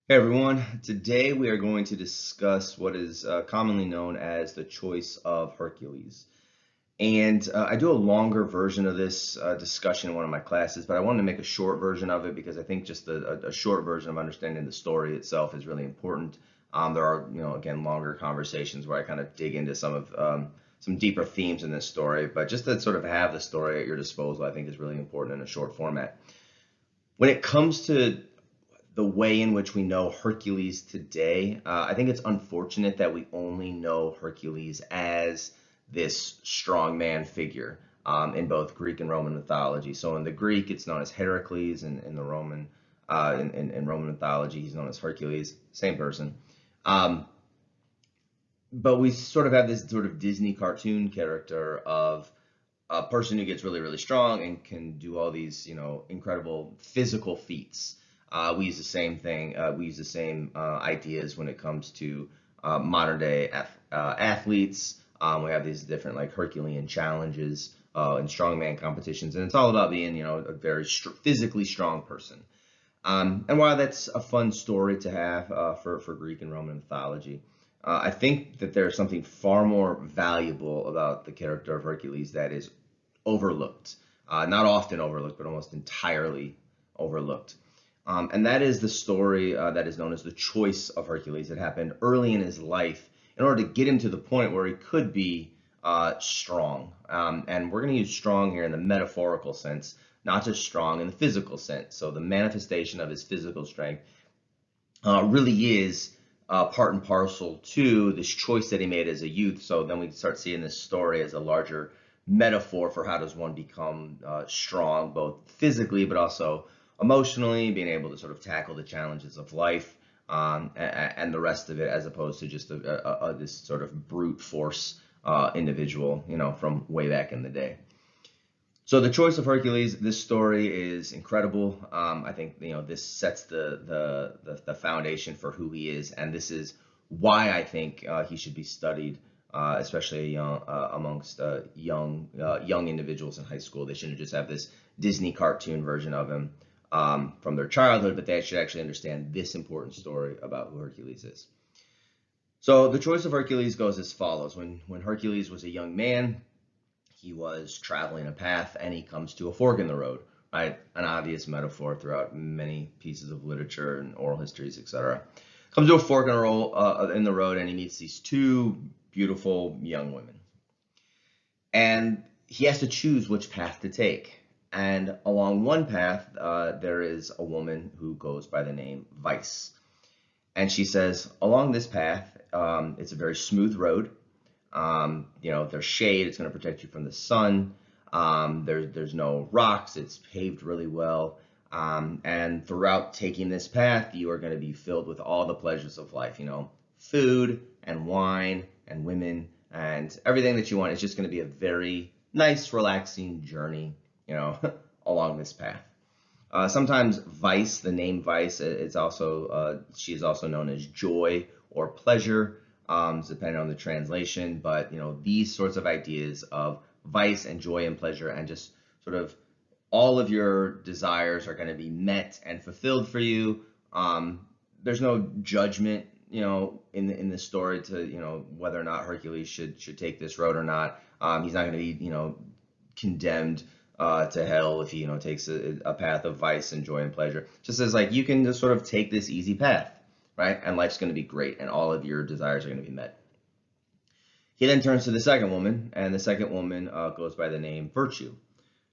Hey everyone, today we are going to discuss what is commonly known as the Choice of Hercules. I do a longer version of this discussion in one of my classes, but I wanted to make a short version of it because I think just a short version of understanding the story itself is really important. There are, again, longer conversations where I kind of dig into some deeper themes in this story, but just to sort of have the story at your disposal, I think is really important in a short format. When it comes to the way in which we know Hercules today, I think it's unfortunate that we only know Hercules as this strongman figure in both Greek and Roman mythology. So in the Greek, it's known as Heracles, and in the Roman, in Roman mythology, he's known as Hercules, same person. Um, but we sort of have this sort of Disney cartoon character of a person who gets really, really strong and can do all these, incredible physical feats. We use the same thing. We use the same ideas when it comes to modern day athletes. We have these different like Herculean challenges and strongman competitions, and it's all about being, a very physically strong person. And while that's a fun story to have for Greek and Roman mythology, I think that there's something far more valuable about the character of Hercules that is overlooked. Not often overlooked, but almost entirely overlooked. And that is the story that is known as the Choice of Hercules. It happened early in his life in order to get him to the point where he could be strong. And we're going to use strong here in the metaphorical sense, not just strong in the physical sense. So the manifestation of his physical strength really is part and parcel to this choice that he made as a youth. So then we start seeing this story as a larger metaphor for how does one become strong, both physically but also emotionally, being able to sort of tackle the challenges of life and the rest of it, as opposed to just this sort of brute force individual, from way back in the day. So the Choice of Hercules, this story is incredible. I think this sets the foundation for who he is, and this is why I think he should be studied, especially amongst young individuals in high school. They shouldn't just have this Disney cartoon version of him from their childhood, but they should actually understand this important story about who Hercules is. So the Choice of Hercules goes as follows: when Hercules was a young man, he was traveling a path and he comes to a fork in the road, right? An obvious metaphor throughout many pieces of literature and oral histories, etc. Comes to a fork in the road and he meets these two beautiful young women. And he has to choose which path to take. And along one path, there is a woman who goes by the name Vice. And she says, along this path, it's a very smooth road. There's shade, it's going to protect you from the sun. There's no rocks, it's paved really well. And throughout taking this path, you are going to be filled with all the pleasures of life, food and wine and women and everything that you want. It's just going to be a very nice, relaxing journey, along this path. Sometimes Vice, the name Vice, it's also she is also known as joy or pleasure, depending on the translation. But these sorts of ideas of vice and joy and pleasure, and just sort of all of your desires are going to be met and fulfilled for you. There's no judgment, in the story to whether or not Hercules should take this road or not. He's not going to be condemned to hell if he takes a path of vice and joy and pleasure. Just as like you can just sort of take this easy path, right? And life's going to be great, and all of your desires are going to be met. He then turns to the second woman, and the second woman goes by the name Virtue.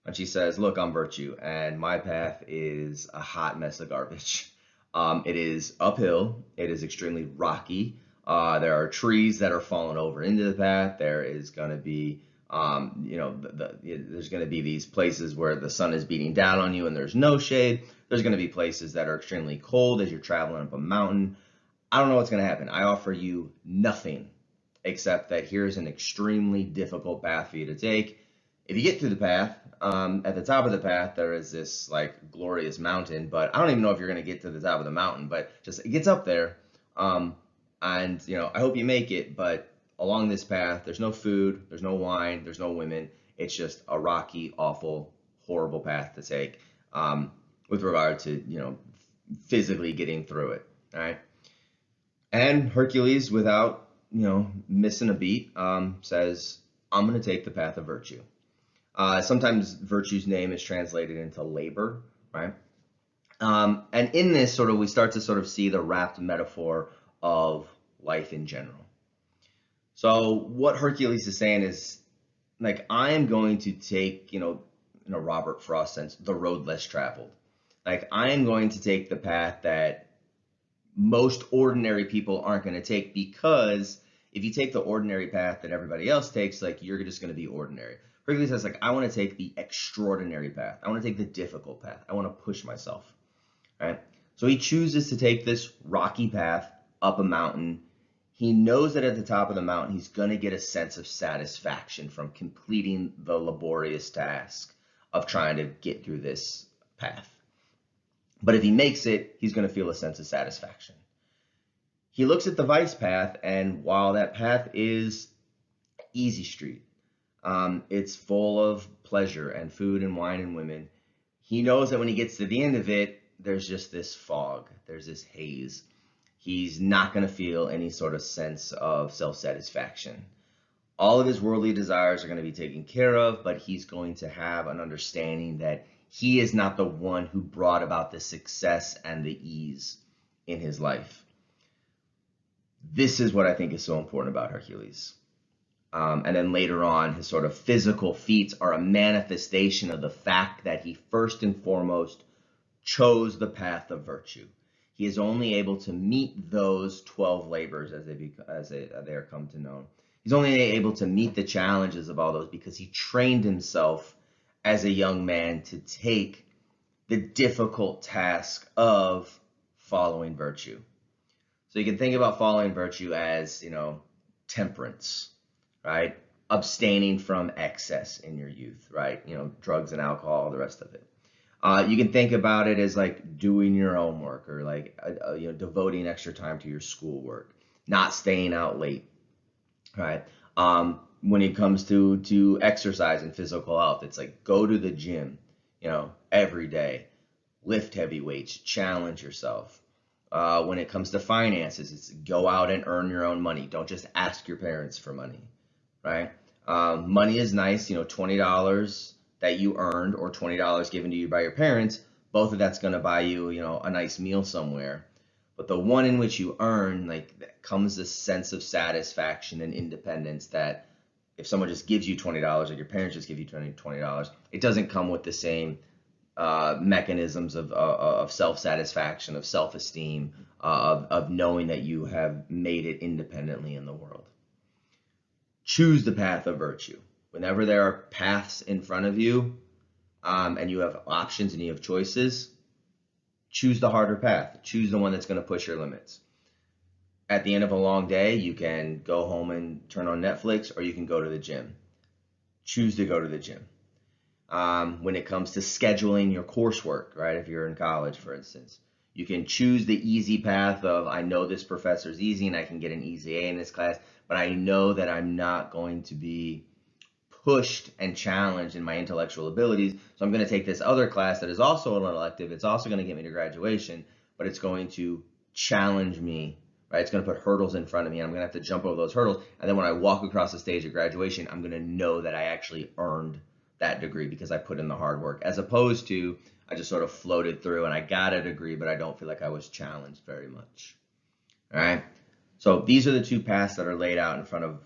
And she says, look, I'm Virtue, and my path is a hot mess of garbage. It is uphill. It is extremely rocky. There are trees that are falling over into the path. There is going to be, there's going to be these places where the sun is beating down on you and there's no shade. There's going to be places that are extremely cold as you're traveling up a mountain. I don't know what's going to happen. I offer you nothing except that here's an extremely difficult path for you to take. If you get through the path, at the top of the path, there is this like glorious mountain, but I don't even know if you're going to get to the top of the mountain, but just it gets up there. And I hope you make it, but along this path, there's no food, there's no wine, there's no women. It's just a rocky, awful, horrible path to take with regard to, physically getting through it. All right. And Hercules, without missing a beat, says, "I'm going to take the path of virtue." Sometimes virtue's name is translated into labor, right? And in this, sort of, we start to sort of see the wrapped metaphor of life in general. So what Hercules is saying is, like, I am going to take, in a Robert Frost sense, the road less traveled. Like, I am going to take the path that most ordinary people aren't going to take, because if you take the ordinary path that everybody else takes, like, you're just going to be ordinary. Hercules says, like, I want to take the extraordinary path. I want to take the difficult path. I want to push myself, right? So he chooses to take this rocky path up a mountain. He knows that at the top of the mountain, he's going to get a sense of satisfaction from completing the laborious task of trying to get through this path. But if he makes it, he's going to feel a sense of satisfaction. He looks at the vice path, and while that path is easy street, it's full of pleasure and food and wine and women, he knows that when he gets to the end of it, there's just this fog, there's this haze. He's not going to feel any sort of sense of self-satisfaction. All of his worldly desires are going to be taken care of, but he's going to have an understanding that he is not the one who brought about the success and the ease in his life. This is what I think is so important about Hercules. And then later on, his sort of physical feats are a manifestation of the fact that he first and foremost chose the path of virtue. He is only able to meet those 12 labors as they are come to know. He's only able to meet the challenges of all those because he trained himself as a young man to take the difficult task of following virtue. So you can think about following virtue as, temperance, right? Abstaining from excess in your youth, right? Drugs and alcohol, the rest of it. You can think about it as like doing your own work, or like devoting extra time to your schoolwork, not staying out late, right? When it comes to exercise and physical health, it's like go to the gym, every day, lift heavy weights, challenge yourself. When it comes to finances, it's go out and earn your own money. Don't just ask your parents for money, right? Money is nice, $20 that you earned or $20 given to you by your parents, both of that's going to buy you, a nice meal somewhere. But the one in which you earn, like, comes a sense of satisfaction and independence that if someone just gives you $20, like your parents just give you $20, it doesn't come with the same mechanisms of self-satisfaction, of self-esteem, of knowing that you have made it independently in the world. Choose the path of virtue. Whenever there are paths in front of you, and you have options and you have choices, choose the harder path. Choose the one that's going to push your limits. At the end of a long day, you can go home and turn on Netflix, or you can go to the gym. Choose to go to the gym. When it comes to scheduling your coursework, right? If you're in college, for instance, you can choose the easy path of, I know this professor's easy and I can get an easy A in this class, but I know that I'm not going to be pushed and challenged in my intellectual abilities. So I'm going to take this other class that is also an elective. It's also going to get me to graduation, but it's going to challenge me, right? It's going to put hurdles in front of me. I'm going to have to jump over those hurdles. And then when I walk across the stage at graduation, I'm going to know that I actually earned that degree because I put in the hard work, as opposed to I just sort of floated through and I got a degree, but I don't feel like I was challenged very much. All right. So these are the two paths that are laid out in front of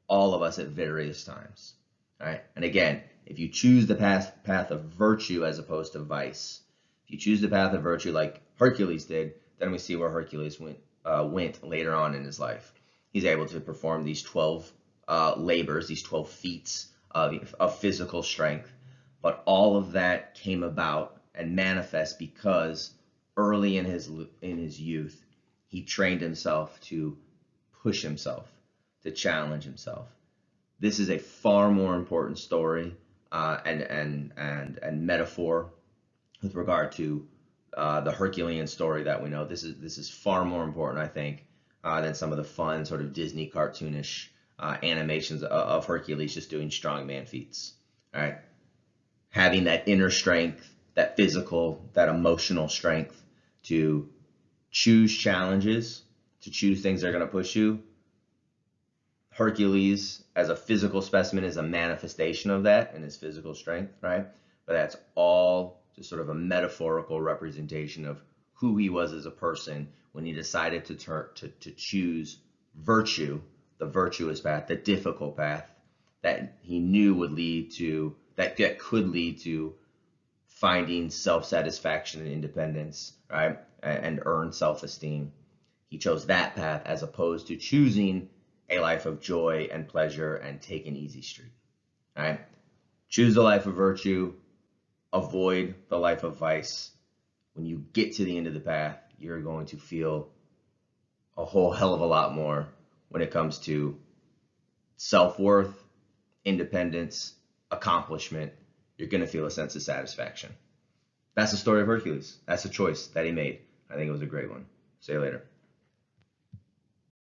all of us at various times. All right. And again, if you choose the path of virtue as opposed to vice, if you choose the path of virtue like Hercules did, then we see where Hercules went later on in his life. He's able to perform these 12 labors, these 12 feats of physical strength. But all of that came about and manifest because early in his youth, he trained himself to push himself, to challenge himself. This is a far more important story and metaphor with regard to the Herculean story that we know. This is far more important, I think, than some of the fun sort of Disney cartoonish animations of Hercules just doing strongman feats. All right, having that inner strength, that physical, that emotional strength to choose challenges, to choose things that are going to push you. Hercules, as a physical specimen, is a manifestation of that in his physical strength, right? But that's all just sort of a metaphorical representation of who he was as a person when he decided to choose virtue, the virtuous path, the difficult path that he knew would lead to, that could lead to finding self-satisfaction and independence, right? And earn self-esteem. He chose that path as opposed to choosing a life of joy and pleasure and take an easy street, right? Choose the life of virtue, avoid the life of vice. When you get to the end of the path, you're going to feel a whole hell of a lot more when it comes to self-worth, independence, accomplishment. You're going to feel a sense of satisfaction. That's the story of Hercules. That's the choice that he made. I think it was a great one. See you later.